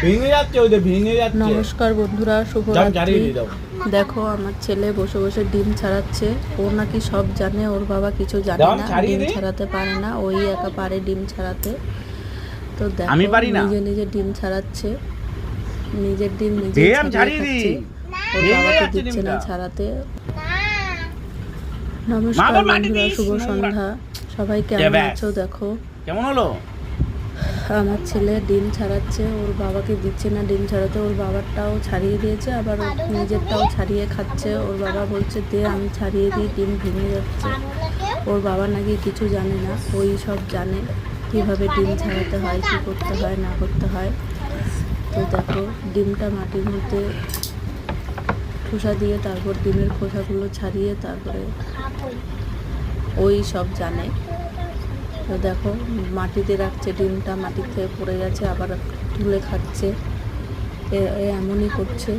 ভেঙে যাচ্ছে, ওই যে ভেঙে যাচ্ছে। নমস্কার বন্ধুরা, শুভরাত্রি। দেখো আমার ছেলে বসে বসে ডিম ছাড়াচ্ছে। ও নাকি সব জানে, ওর বাবা কিছু জানে না, ডিম ছাড়াতে পারে না, ওই একা পারে ডিম ছাড়াতে। তো দেখো নিজে নিজে ডিম ছাড়াচ্ছে, নিজের ডিম নিজে ছাড়িয়ে খাচ্ছে, ওর বাবাকে দিচ্ছে না ছাড়াতে। নমস্কার বন্ধুরা, শুভ সন্ধ্যা। সবাই কেমন আছো? দেখো কেমন হলো, আমার ছেলে ডিম ছাড়াচ্ছে, ওর বাবাকে দিচ্ছে না ডিম ছাড়াতে। ওর বাবারটাও ছাড়িয়ে দিয়েছে, আবার নিজেরটাও ছাড়িয়ে খাচ্ছে। ওর বাবা বলছে দে আমি ছাড়িয়ে দিই, ডিম ভেঙে যাচ্ছে। ওর বাবা নাকি কিছু জানে না, ওই সব জানে কীভাবে ডিম ছাড়াতে হয়, কী করতে হয় না করতে হয়। তো দেখো ডিমটা মাটির মধ্যে খোসা দিয়ে, তারপর ডিমের খোসাগুলো ছাড়িয়ে তারপরে ওই সব জানে। তো দেখো মাটিতে রাখছে ডিমটা, মাটির থেকে পড়ে গেছে, আবার তুলে খাচ্ছে, এমনই করছে।